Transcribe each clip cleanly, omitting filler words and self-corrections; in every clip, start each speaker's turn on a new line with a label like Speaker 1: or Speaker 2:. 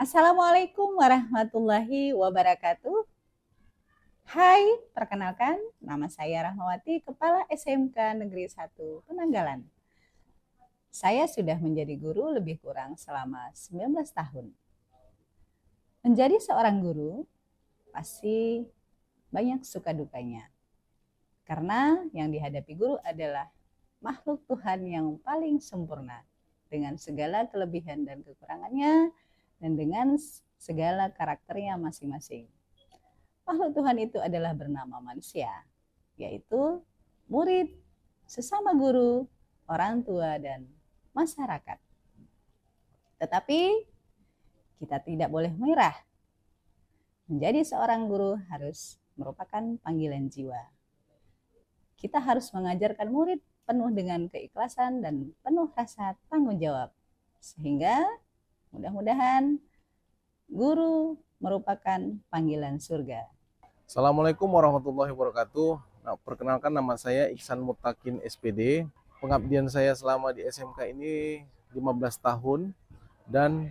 Speaker 1: Assalamualaikum warahmatullahi wabarakatuh. Hai, perkenalkan nama saya Rahmawati, Kepala SMK Negeri 1 Penanggalan. Saya sudah menjadi guru lebih kurang selama 19 tahun. Menjadi seorang guru pasti banyak suka dukanya. Karena yang dihadapi guru adalah makhluk Tuhan yang paling sempurna dengan segala kelebihan dan kekurangannya dan dengan segala karakternya masing-masing. Makhluk Tuhan itu adalah bernama manusia, yaitu murid, sesama guru, orang tua, dan masyarakat. Tetapi kita tidak boleh menyerah. Menjadi seorang guru harus merupakan panggilan jiwa. Kita harus mengajarkan murid penuh dengan keikhlasan dan penuh rasa tanggung jawab. Sehingga mudah-mudahan guru merupakan panggilan surga.
Speaker 2: Assalamualaikum warahmatullahi wabarakatuh. Perkenalkan, nama saya Ihsan Mutakin SPD. Pengabdian saya selama di SMK ini 15 tahun. Dan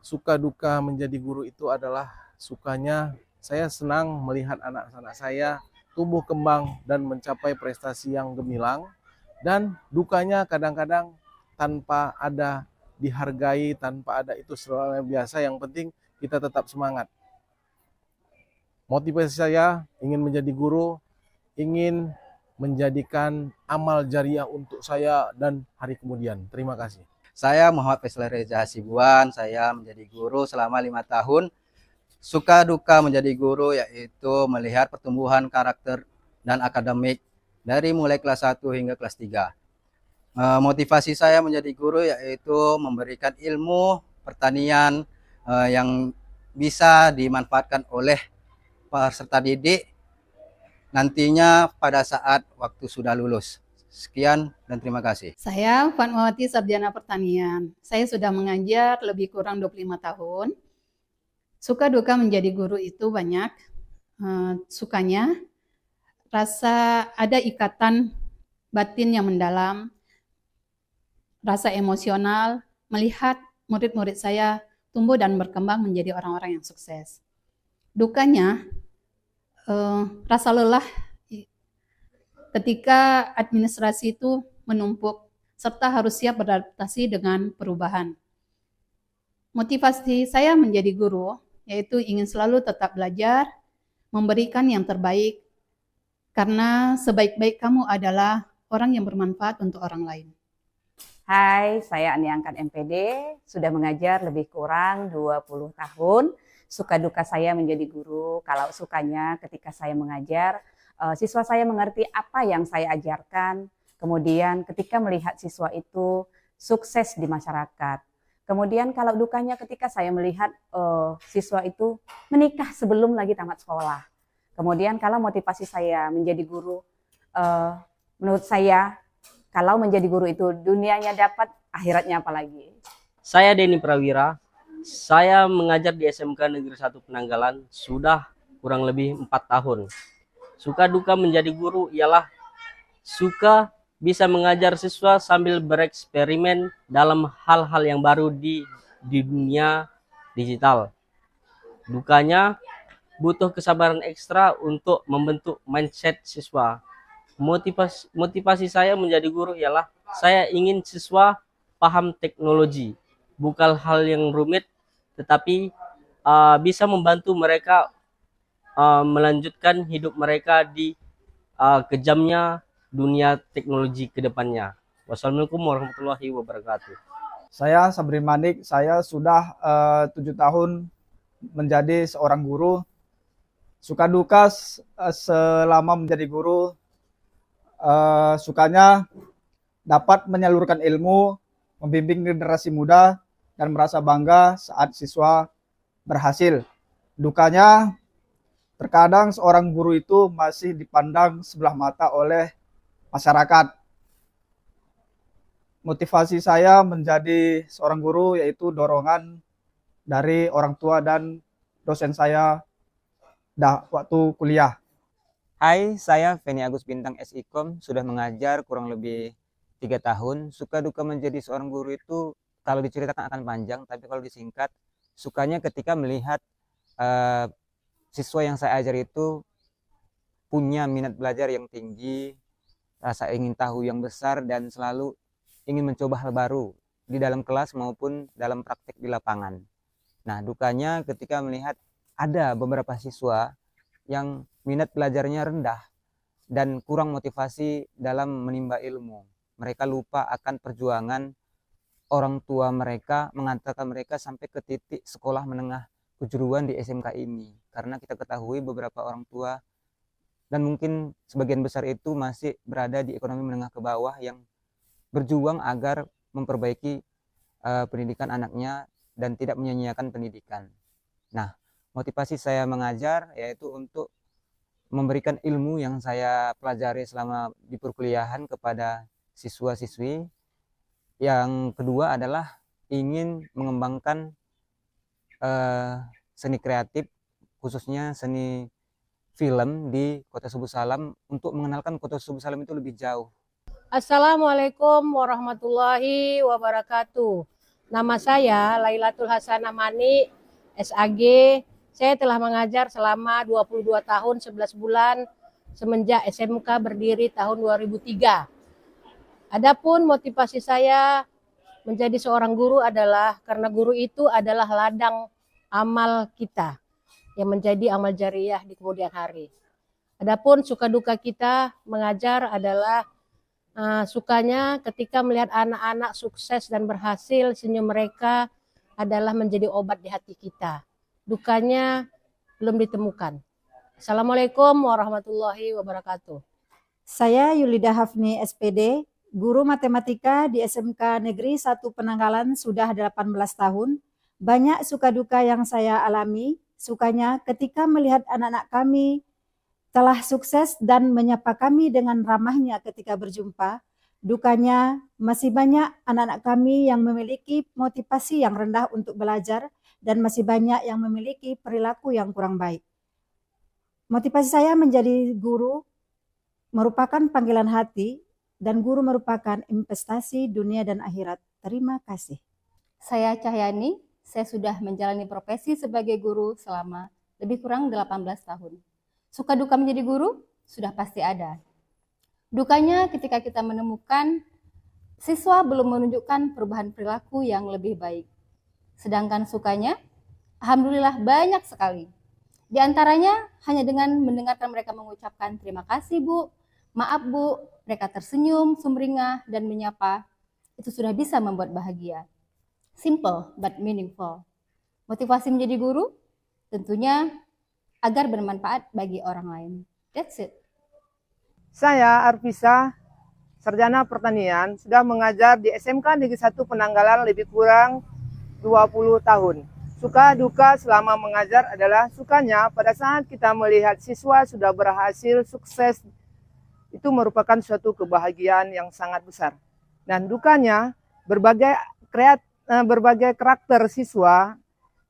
Speaker 2: suka duka menjadi guru itu adalah sukanya saya senang melihat anak-anak saya tumbuh kembang dan mencapai prestasi yang gemilang. Dan dukanya kadang-kadang tanpa ada dihargai, tanpa ada itu selalu biasa. Yang penting kita tetap semangat. Motivasi saya ingin menjadi guru, ingin menjadikan amal jariah untuk saya dan hari kemudian. Terima kasih.
Speaker 3: Saya Muhammad Faisal Reza Hasibuan, saya menjadi guru selama 5 tahun. Suka duka menjadi guru yaitu melihat pertumbuhan karakter dan akademik dari mulai kelas 1 hingga kelas 3. Motivasi saya menjadi guru yaitu memberikan ilmu pertanian yang bisa dimanfaatkan oleh peserta didik nantinya pada saat waktu sudah lulus. Sekian dan terima kasih.
Speaker 4: Saya Fatmawati Sarjana Pertanian. Saya sudah mengajar lebih kurang 25 tahun. Suka duka menjadi guru itu banyak. Sukanya rasa ada ikatan batin yang mendalam, rasa emosional melihat murid-murid saya tumbuh dan berkembang menjadi orang-orang yang sukses. Dukanya rasa lelah ketika administrasi itu menumpuk serta harus siap beradaptasi dengan perubahan. Motivasi saya menjadi guru yaitu ingin selalu tetap belajar, memberikan yang terbaik, karena sebaik-baik kamu adalah orang yang bermanfaat untuk orang lain.
Speaker 1: Hai, saya Aniangkan MPD, sudah mengajar lebih kurang 20 tahun. Suka duka saya menjadi guru, kalau sukanya ketika saya mengajar, siswa saya mengerti apa yang saya ajarkan, kemudian ketika melihat siswa itu sukses di masyarakat. Kemudian kalau dukanya ketika saya melihat siswa itu menikah sebelum lagi tamat sekolah. Kemudian kalau motivasi saya menjadi guru, menurut saya kalau menjadi guru itu dunianya dapat, akhiratnya apalagi.
Speaker 5: Saya Denny Prawira, saya mengajar di SMK Negeri 1 Penanggalan sudah kurang lebih 4 tahun. Suka duka menjadi guru ialah suka bisa mengajar siswa sambil bereksperimen dalam hal-hal yang baru di dunia digital. Dukanya butuh kesabaran ekstra untuk membentuk mindset siswa. Motivasi saya menjadi guru ialah saya ingin siswa paham teknologi, bukan hal yang rumit, tetapi bisa membantu mereka melanjutkan hidup mereka di kejamnya dunia teknologi ke depannya. Wassalamualaikum warahmatullahi wabarakatuh.
Speaker 6: Saya Sabri Manik, saya sudah 7 tahun menjadi seorang guru. Suka duka selama menjadi guru, sukanya dapat menyalurkan ilmu, membimbing generasi muda, dan merasa bangga saat siswa berhasil. Dukanya, terkadang seorang guru itu masih dipandang sebelah mata oleh masyarakat. Motivasi saya menjadi seorang guru yaitu dorongan dari orang tua dan dosen saya waktu kuliah.
Speaker 7: Hai, saya Feni Agus Bintang SIKOM, sudah mengajar kurang lebih 3 tahun. Suka duka menjadi seorang guru itu kalau diceritakan akan panjang, tapi kalau disingkat, Sukanya ketika melihat siswa yang saya ajar itu punya minat belajar yang tinggi, rasa ingin tahu yang besar, dan selalu ingin mencoba hal baru di dalam kelas maupun dalam praktek di lapangan. Nah, dukanya ketika melihat ada beberapa siswa yang minat belajarnya rendah dan kurang motivasi dalam menimba ilmu. Mereka lupa akan perjuangan orang tua mereka mengantarkan mereka sampai ke titik sekolah menengah kejuruan di SMK ini. Karena kita ketahui beberapa orang tua dan mungkin sebagian besar itu masih berada di ekonomi menengah ke bawah yang berjuang agar memperbaiki pendidikan anaknya dan tidak menyia-nyiakan pendidikan. Nah, motivasi saya mengajar yaitu untuk memberikan ilmu yang saya pelajari selama di perkuliahan kepada siswa-siswi. Yang kedua adalah ingin mengembangkan seni kreatif, khususnya seni film di Kota Subuh Salam untuk mengenalkan Kota Subuh Salam itu lebih jauh.
Speaker 8: Assalamualaikum warahmatullahi wabarakatuh. Nama saya Lailatul Hasanah Mani, SAG. Saya telah mengajar selama 22 tahun 11 bulan semenjak SMK berdiri tahun 2003. Adapun motivasi saya menjadi seorang guru adalah karena guru itu adalah ladang amal kita yang menjadi amal jariah di kemudian hari. Adapun suka duka kita mengajar adalah sukanya ketika melihat anak-anak sukses dan berhasil, senyum mereka adalah menjadi obat di hati kita. Dukanya belum ditemukan. Assalamualaikum warahmatullahi wabarakatuh.
Speaker 9: Saya Yulida Hafni SPD, guru matematika di SMK Negeri 1 Penanggalan sudah 18 tahun. Banyak suka duka yang saya alami. Sukanya ketika melihat anak-anak kami telah sukses dan menyapa kami dengan ramahnya ketika berjumpa. Dukanya masih banyak anak-anak kami yang memiliki motivasi yang rendah untuk belajar dan masih banyak yang memiliki perilaku yang kurang baik. Motivasi saya menjadi guru merupakan panggilan hati dan guru merupakan investasi dunia dan akhirat. Terima kasih.
Speaker 10: Saya Cahyani, saya sudah menjalani profesi sebagai guru selama lebih kurang 18 tahun. Suka duka menjadi guru sudah pasti ada. Dukanya ketika kita menemukan siswa belum menunjukkan perubahan perilaku yang lebih baik. Sedangkan sukanya, alhamdulillah banyak sekali. Di antaranya hanya dengan mendengarkan mereka mengucapkan terima kasih Bu, maaf Bu, mereka tersenyum, sumringah, dan menyapa, itu sudah bisa membuat bahagia. Simple but meaningful. Motivasi menjadi guru tentunya agar bermanfaat bagi orang lain. That's it.
Speaker 11: Saya Arfisa, sarjana pertanian, sudah mengajar di SMK Negeri 1 Penanggalan lebih kurang 20 tahun. Suka duka selama mengajar adalah sukanya pada saat kita melihat siswa sudah berhasil, sukses, itu merupakan suatu kebahagiaan yang sangat besar. Dan dukanya berbagai karakter siswa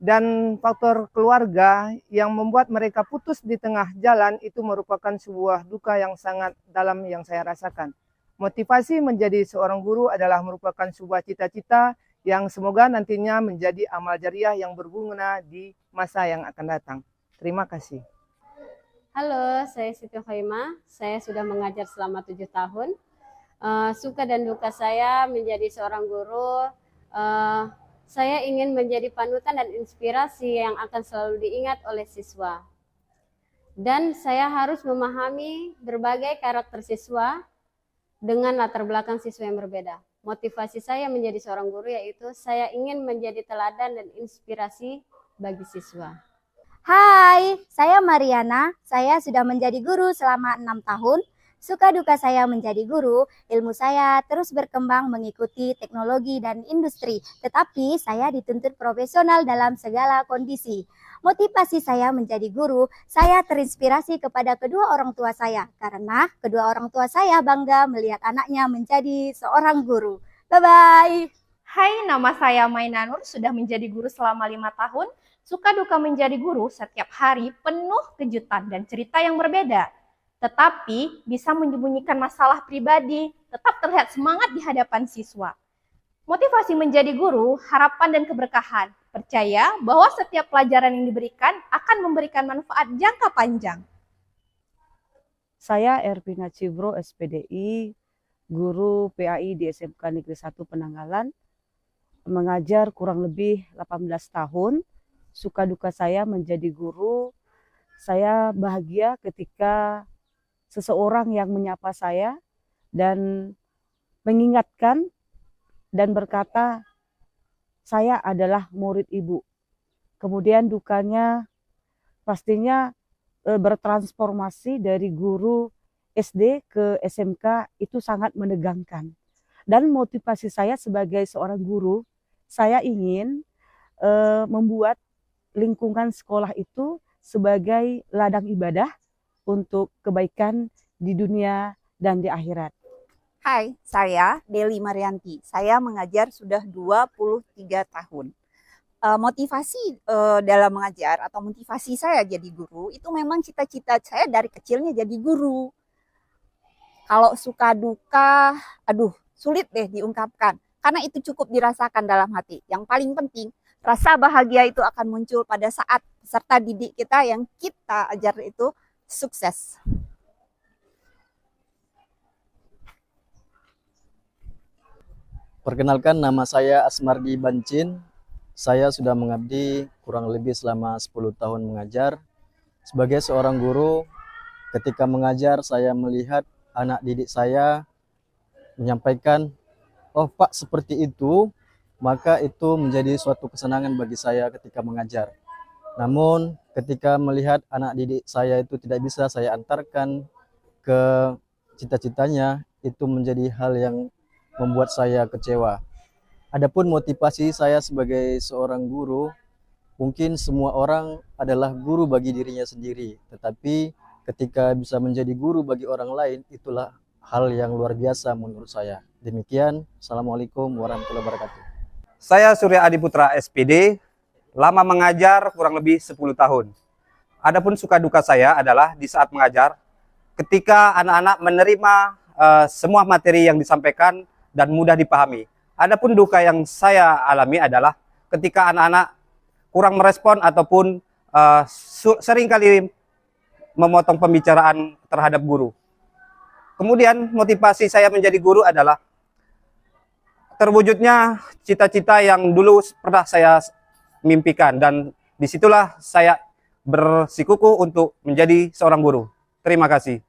Speaker 11: dan faktor keluarga yang membuat mereka putus di tengah jalan itu merupakan sebuah duka yang sangat dalam yang saya rasakan. Motivasi menjadi seorang guru adalah merupakan sebuah cita-cita yang semoga nantinya menjadi amal jariah yang berguna di masa yang akan datang. Terima kasih.
Speaker 12: Halo, saya Siti Khaimah. Saya sudah mengajar selama 7 tahun. Suka dan duka saya menjadi seorang guru, saya ingin menjadi panutan dan inspirasi yang akan selalu diingat oleh siswa. Dan saya harus memahami berbagai karakter siswa dengan latar belakang siswa yang berbeda. Motivasi saya menjadi seorang guru yaitu saya ingin menjadi teladan dan inspirasi bagi siswa.
Speaker 13: Hai, saya Mariana. Saya sudah menjadi guru selama 6 tahun. Suka duka saya menjadi guru, ilmu saya terus berkembang mengikuti teknologi dan industri, tetapi saya dituntut profesional dalam segala kondisi. Motivasi saya menjadi guru, saya terinspirasi kepada kedua orang tua saya, karena kedua orang tua saya bangga melihat anaknya menjadi seorang guru. Bye-bye.
Speaker 14: Hai, nama saya Maina Nur, sudah menjadi guru selama 5 tahun. Suka duka menjadi guru setiap hari penuh kejutan dan cerita yang berbeda. Tetapi bisa menyembunyikan masalah pribadi, tetap terlihat semangat di hadapan siswa. Motivasi menjadi guru, harapan dan keberkahan. Percaya bahwa setiap pelajaran yang diberikan akan memberikan manfaat jangka panjang.
Speaker 15: Saya Ervina Cibro, SPDI, guru PAI di SMK Negeri 1 Penanggalan, mengajar kurang lebih 18 tahun. Suka duka saya menjadi guru, saya bahagia ketika seseorang yang menyapa saya dan mengingatkan dan berkata, saya adalah murid ibu. Kemudian dukanya pastinya bertransformasi dari guru SD ke SMK itu sangat menegangkan. Dan motivasi saya sebagai seorang guru, saya ingin membuat lingkungan sekolah itu sebagai ladang ibadah untuk kebaikan di dunia dan di akhirat.
Speaker 16: Hai, saya Deli Marianti. Saya mengajar sudah 23 tahun. Motivasi dalam mengajar atau motivasi saya jadi guru itu memang cita-cita saya dari kecilnya jadi guru. Kalau suka duka, sulit deh diungkapkan. Karena itu cukup dirasakan dalam hati. Yang paling penting, rasa bahagia itu akan muncul pada saat peserta didik kita yang kita ajar itu sukses.
Speaker 17: Perkenalkan, nama saya Asmardi Bancin. Saya sudah mengabdi kurang lebih selama 10 tahun mengajar. Sebagai seorang guru, ketika mengajar saya melihat anak didik saya menyampaikan, oh Pak seperti itu, maka itu menjadi suatu kesenangan bagi saya ketika mengajar. Namun ketika melihat anak didik saya itu tidak bisa saya antarkan ke cita-citanya, itu menjadi hal yang membuat saya kecewa. Adapun motivasi saya sebagai seorang guru, mungkin semua orang adalah guru bagi dirinya sendiri, tetapi ketika bisa menjadi guru bagi orang lain, itulah hal yang luar biasa menurut saya. Demikian, Assalamualaikum warahmatullahi wabarakatuh.
Speaker 18: Saya Surya Adiputra, SPD, lama mengajar kurang lebih 10 tahun. Adapun suka duka saya adalah di saat mengajar, ketika anak-anak menerima semua materi yang disampaikan dan mudah dipahami. Adapun duka yang saya alami adalah ketika anak-anak kurang merespon ataupun seringkali memotong pembicaraan terhadap guru. Kemudian motivasi saya menjadi guru adalah terwujudnya cita-cita yang dulu pernah saya mimpikan, dan disitulah saya bersikukuh untuk menjadi seorang guru. Terima kasih.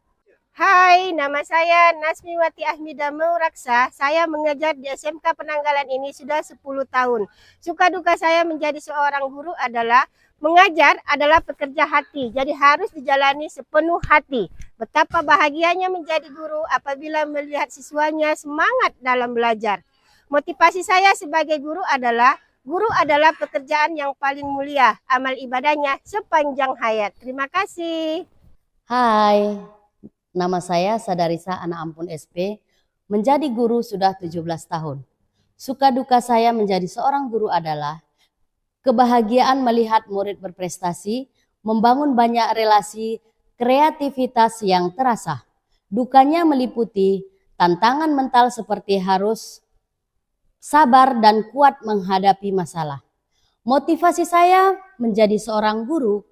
Speaker 19: Hai, nama saya Nasmiwati Ahmida Mauraksa. Saya mengajar di SMK Penanggalan ini sudah 10 tahun. Suka duka saya menjadi seorang guru adalah mengajar adalah pekerja hati, jadi harus dijalani sepenuh hati. Betapa bahagianya menjadi guru apabila melihat siswanya semangat dalam belajar. Motivasi saya sebagai guru adalah pekerjaan yang paling mulia, amal ibadahnya sepanjang hayat. Terima kasih.
Speaker 20: Hai, nama saya Sadarisa Anak Ampun SP, menjadi guru sudah 17 tahun. Suka duka saya menjadi seorang guru adalah kebahagiaan melihat murid berprestasi, membangun banyak relasi, kreativitas yang terasa. Dukanya meliputi tantangan mental seperti harus sabar dan kuat menghadapi masalah. Motivasi saya menjadi seorang guru,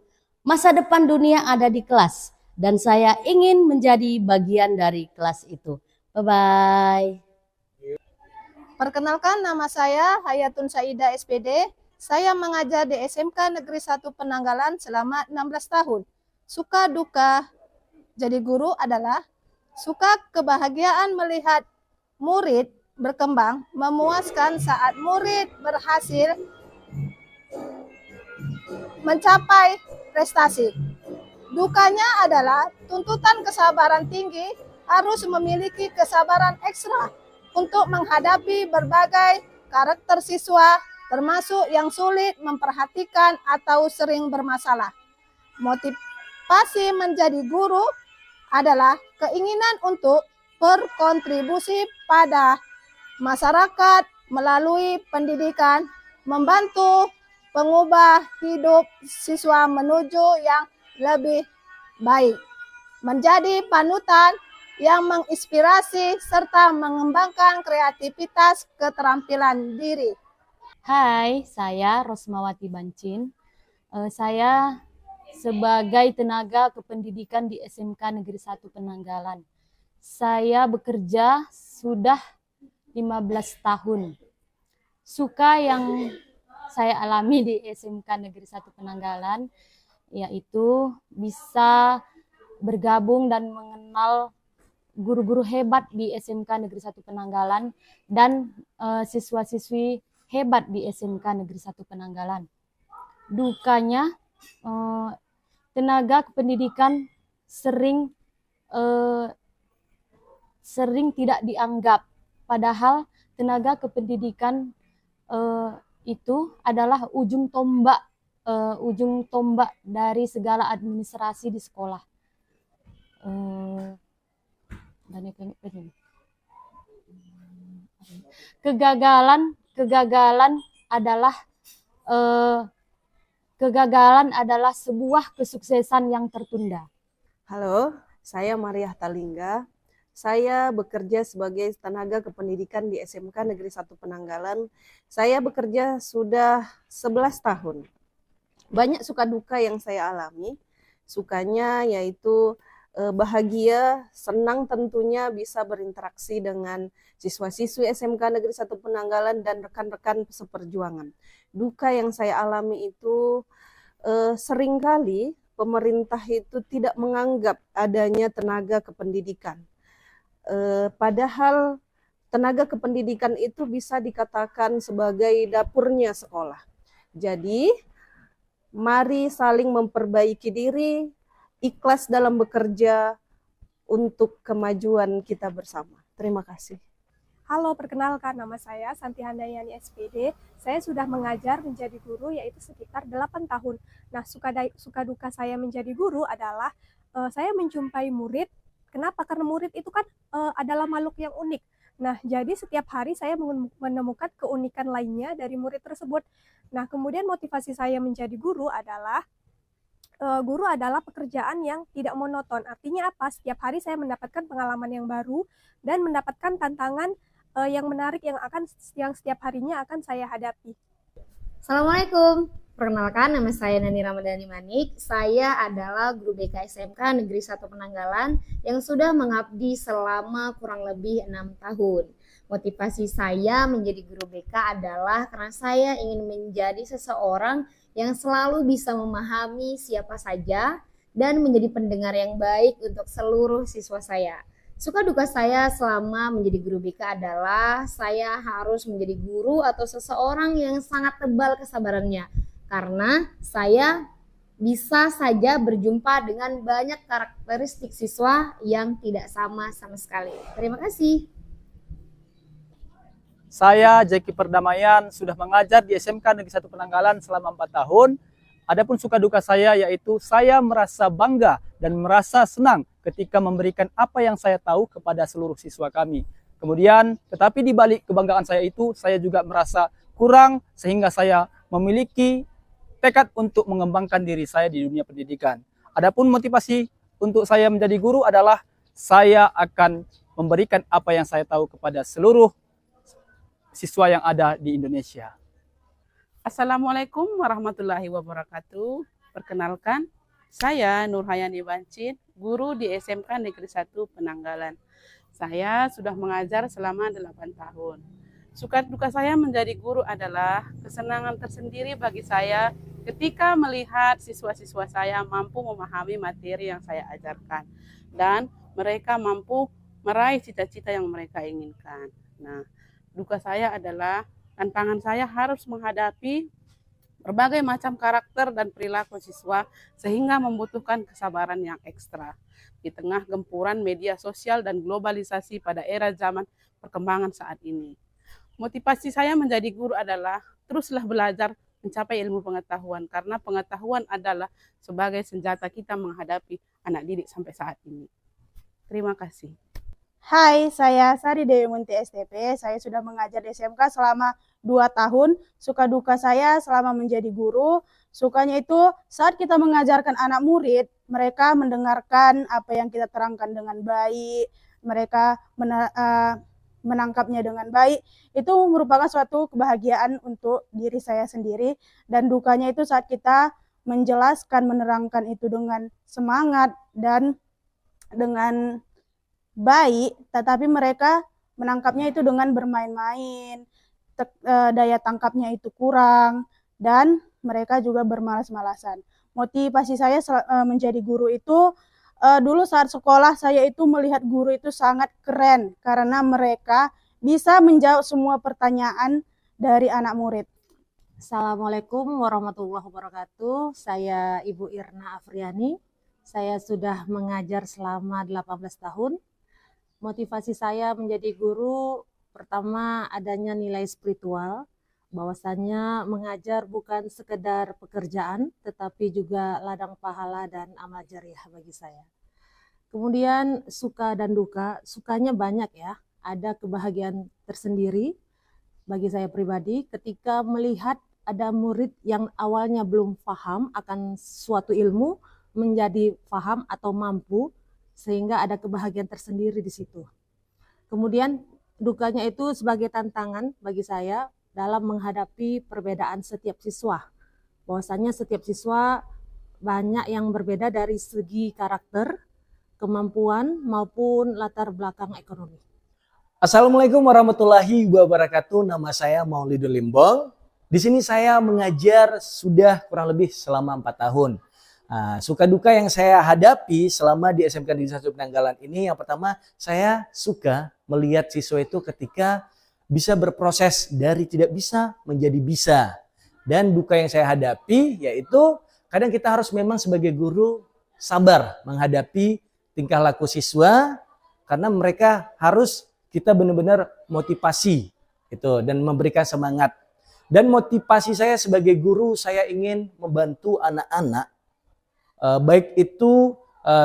Speaker 20: masa depan dunia ada di kelas, dan saya ingin menjadi bagian dari kelas itu. Bye-bye.
Speaker 21: Perkenalkan, nama saya Hayatun Saida SPD. Saya mengajar di SMK Negeri 1 Penanggalan selama 16 tahun. Suka duka jadi guru adalah suka kebahagiaan melihat murid berkembang, memuaskan saat murid berhasil mencapai prestasi. Dukanya adalah tuntutan kesabaran tinggi, harus memiliki kesabaran ekstra untuk menghadapi berbagai karakter siswa, termasuk yang sulit memperhatikan atau sering bermasalah. Motivasi menjadi guru adalah keinginan untuk berkontribusi pada masyarakat melalui pendidikan, membantu pengubah hidup siswa menuju yang lebih baik, menjadi panutan yang menginspirasi serta mengembangkan kreativitas keterampilan diri.
Speaker 2: Hai, saya Rosmawati Bancin. Saya sebagai tenaga kependidikan di SMK Negeri 1 Penanggalan. Saya bekerja sudah 15 tahun. Suka yang saya alami di SMK Negeri 1 Penanggalan yaitu bisa bergabung dan mengenal guru-guru hebat di SMK Negeri 1 Penanggalan dan siswa-siswi hebat di SMK Negeri 1 Penanggalan. Dukanya, tenaga kependidikan sering tidak dianggap, padahal tenaga kependidikan itu adalah ujung tombak dari segala administrasi di sekolah. Kegagalan adalah sebuah kesuksesan yang tertunda.
Speaker 22: Halo, saya Mariah Talingga. Saya bekerja sebagai tenaga kependidikan di SMK Negeri 1 Penanggalan. Saya bekerja sudah 11 tahun. Banyak suka duka yang saya alami. Sukanya yaitu bahagia, senang tentunya bisa berinteraksi dengan siswa-siswi SMK Negeri 1 Penanggalan dan rekan-rekan seperjuangan. Duka yang saya alami itu seringkali pemerintah itu tidak menganggap adanya tenaga kependidikan. Padahal tenaga kependidikan itu bisa dikatakan sebagai dapurnya sekolah. Jadi, mari saling memperbaiki diri, ikhlas dalam bekerja untuk kemajuan kita bersama. Terima kasih.
Speaker 23: Halo, perkenalkan nama saya Santi Handayani SPD. Saya sudah mengajar menjadi guru yaitu sekitar 8 tahun. Nah, suka duka saya menjadi guru adalah saya menjumpai murid. Kenapa? Karena murid itu kan adalah makhluk yang unik. Nah, jadi setiap hari saya menemukan keunikan lainnya dari murid tersebut. Nah, kemudian motivasi saya menjadi guru adalah pekerjaan yang tidak monoton. Artinya apa? Setiap hari saya mendapatkan pengalaman yang baru dan mendapatkan tantangan yang menarik yang setiap harinya akan saya hadapi.
Speaker 24: Assalamualaikum. Perkenalkan, nama saya Nani Ramadhani Manik. Saya adalah guru BK SMK Negeri 1 Penanggalan yang sudah mengabdi selama kurang lebih 6 tahun. Motivasi saya menjadi guru BK adalah karena saya ingin menjadi seseorang yang selalu bisa memahami siapa saja dan menjadi pendengar yang baik untuk seluruh siswa saya. Suka duka saya selama menjadi guru BK adalah saya harus menjadi guru atau seseorang yang sangat tebal kesabarannya. Karena saya bisa saja berjumpa dengan banyak karakteristik siswa yang tidak sama sekali. Terima kasih.
Speaker 6: Saya Jeki Perdamaian sudah mengajar di SMK Negeri 1 Penanggalan selama 4 tahun. Adapun suka duka saya yaitu saya merasa bangga dan merasa senang ketika memberikan apa yang saya tahu kepada seluruh siswa kami. Kemudian, tetapi di balik kebanggaan saya itu, saya juga merasa kurang sehingga saya memiliki tekad untuk mengembangkan diri saya di dunia pendidikan. Adapun motivasi untuk saya menjadi guru adalah saya akan memberikan apa yang saya tahu kepada seluruh siswa yang ada di Indonesia.
Speaker 25: Assalamualaikum warahmatullahi wabarakatuh. Perkenalkan, saya Nurhayani Bancin, guru di SMK Negeri 1 Penanggalan. Saya sudah mengajar selama 8 tahun. Suka duka saya menjadi guru adalah kesenangan tersendiri bagi saya ketika melihat siswa-siswa saya mampu memahami materi yang saya ajarkan dan mereka mampu meraih cita-cita yang mereka inginkan. Nah, duka saya adalah tantangan saya harus menghadapi berbagai macam karakter dan perilaku siswa sehingga membutuhkan kesabaran yang ekstra di tengah gempuran media sosial dan globalisasi pada era zaman perkembangan saat ini. Motivasi saya menjadi guru adalah teruslah belajar mencapai ilmu pengetahuan karena pengetahuan adalah sebagai senjata kita menghadapi anak didik sampai saat ini. Terima kasih.
Speaker 26: Hai, saya Sari Dewi Munti STP. Saya sudah mengajar di SMK selama 2 tahun. Suka duka saya selama menjadi guru, sukanya itu saat kita mengajarkan anak murid, mereka mendengarkan apa yang kita terangkan dengan baik, mereka menangkapnya dengan baik, itu merupakan suatu kebahagiaan untuk diri saya sendiri. Dan dukanya itu saat kita menjelaskan, menerangkan itu dengan semangat dan dengan baik, tetapi mereka menangkapnya itu dengan bermain-main, daya tangkapnya itu kurang, dan mereka juga bermalas-malasan. Motivasi saya menjadi guru itu, dulu saat sekolah saya itu melihat guru itu sangat keren karena mereka bisa menjawab semua pertanyaan dari anak murid.
Speaker 1: Assalamualaikum warahmatullahi wabarakatuh. Saya Ibu Irna Afriani. Saya sudah mengajar selama 18 tahun. Motivasi saya menjadi guru, pertama adanya nilai spiritual, bahwasannya mengajar bukan sekedar pekerjaan, tetapi juga ladang pahala dan amal jariah bagi saya. Kemudian suka dan duka, sukanya banyak ya, ada kebahagiaan tersendiri bagi saya pribadi ketika melihat ada murid yang awalnya belum paham akan suatu ilmu, menjadi paham atau mampu, sehingga ada kebahagiaan tersendiri di situ. Kemudian dukanya itu sebagai tantangan bagi saya dalam menghadapi perbedaan setiap siswa. Bahwasanya setiap siswa banyak yang berbeda dari segi karakter, kemampuan maupun latar belakang ekonomi.
Speaker 3: Assalamualaikum warahmatullahi wabarakatuh. Nama saya Maulidul Limbong. Di sini saya mengajar sudah kurang lebih selama 4 tahun. Suka duka yang saya hadapi selama di SMK Negeri 1 Penanggalan ini, yang pertama saya suka melihat siswa itu ketika bisa berproses dari tidak bisa menjadi bisa. Dan duka yang saya hadapi yaitu kadang kita harus memang sebagai guru sabar menghadapi tingkah laku siswa, karena mereka harus kita benar-benar motivasi gitu, dan memberikan semangat. Dan motivasi saya sebagai guru, saya ingin membantu anak-anak, baik itu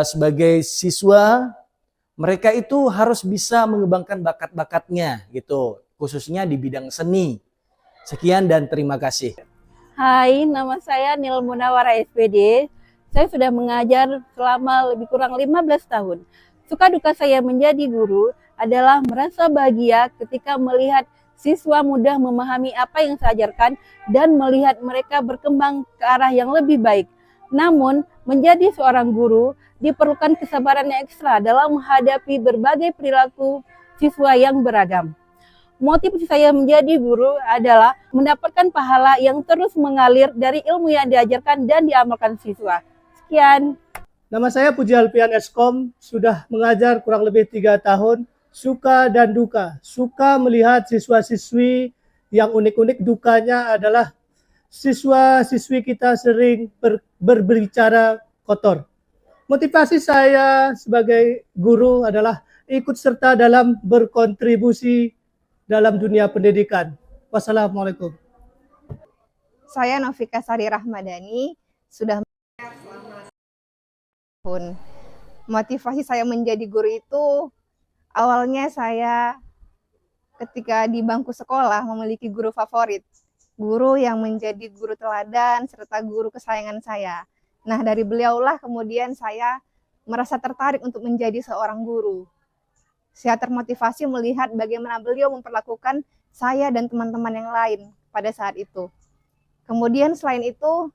Speaker 3: sebagai siswa, mereka itu harus bisa mengembangkan bakat-bakatnya gitu, khususnya di bidang seni. Sekian dan terima kasih.
Speaker 4: Hai, nama saya Nil Munawara SPD. Saya sudah mengajar selama lebih kurang 15 tahun. Suka duka saya menjadi guru adalah merasa bahagia ketika melihat siswa mudah memahami apa yang saya ajarkan dan melihat mereka berkembang ke arah yang lebih baik. Namun, menjadi seorang guru diperlukan kesabaran yang ekstra dalam menghadapi berbagai perilaku siswa yang beragam. Motivasi saya menjadi guru adalah mendapatkan pahala yang terus mengalir dari ilmu yang diajarkan dan diamalkan siswa. Sekian.
Speaker 5: Nama saya Puji Alpian Eskom, sudah mengajar kurang lebih 3 tahun. Suka dan duka. Suka melihat siswa-siswi yang unik-unik, dukanya adalah siswa-siswi kita sering berbicara kotor. Motivasi saya sebagai guru adalah ikut serta dalam berkontribusi dalam dunia pendidikan. Wassalamualaikum.
Speaker 7: Saya Novika Sari Rahmadani, sudah selama tahun. Motivasi saya menjadi guru itu awalnya saya ketika di bangku sekolah memiliki guru favorit, guru yang menjadi guru teladan serta guru kesayangan saya. Nah, dari beliaulah kemudian saya merasa tertarik untuk menjadi seorang guru. Saya termotivasi melihat bagaimana beliau memperlakukan saya dan teman-teman yang lain pada saat itu. Kemudian selain itu,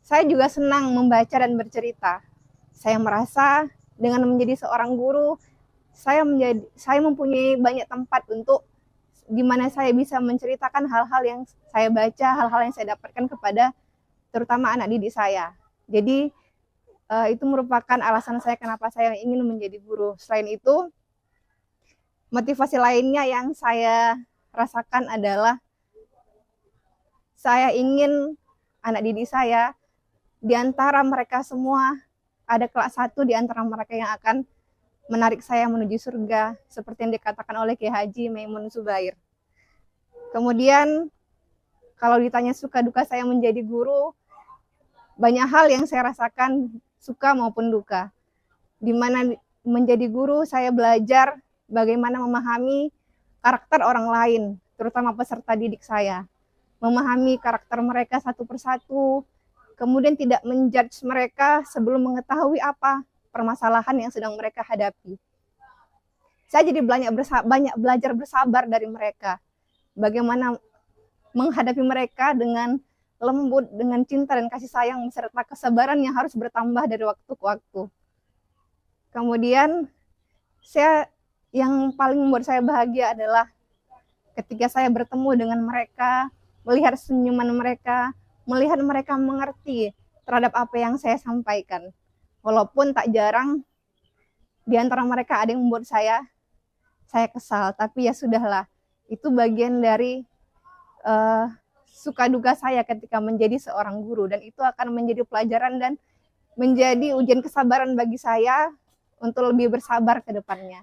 Speaker 7: saya juga senang membaca dan bercerita. Saya merasa dengan menjadi seorang guru, saya mempunyai banyak tempat untuk di mana saya bisa menceritakan hal-hal yang saya baca, hal-hal yang saya dapatkan kepada terutama anak didik saya. Jadi itu merupakan alasan saya kenapa saya ingin menjadi guru. Selain itu, motivasi lainnya yang saya rasakan adalah saya ingin anak didik saya, di antara mereka semua ada kelas 1 di antara mereka yang akan menarik saya menuju surga, seperti yang dikatakan oleh Kiai Haji Maimun Zubair. Kemudian kalau ditanya suka duka saya menjadi guru, banyak hal yang saya rasakan suka maupun duka. Di mana menjadi guru saya belajar bagaimana memahami karakter orang lain, terutama peserta didik saya. Memahami karakter mereka satu persatu, kemudian tidak menjudge mereka sebelum mengetahui apa permasalahan yang sedang mereka hadapi. Saya jadi banyak belajar bersabar dari mereka. Bagaimana menghadapi mereka dengan lembut, dengan cinta dan kasih sayang, beserta kesabaran yang harus bertambah dari waktu ke waktu. Kemudian yang paling membuat saya bahagia adalah ketika saya bertemu dengan mereka, melihat senyuman mereka, melihat mereka mengerti terhadap apa yang saya sampaikan. Walaupun tak jarang di antara mereka ada yang membuat saya kesal, tapi ya sudahlah. Itu bagian dari suka duka saya ketika menjadi seorang guru, dan itu akan menjadi pelajaran dan menjadi ujian kesabaran bagi saya untuk lebih bersabar ke depannya.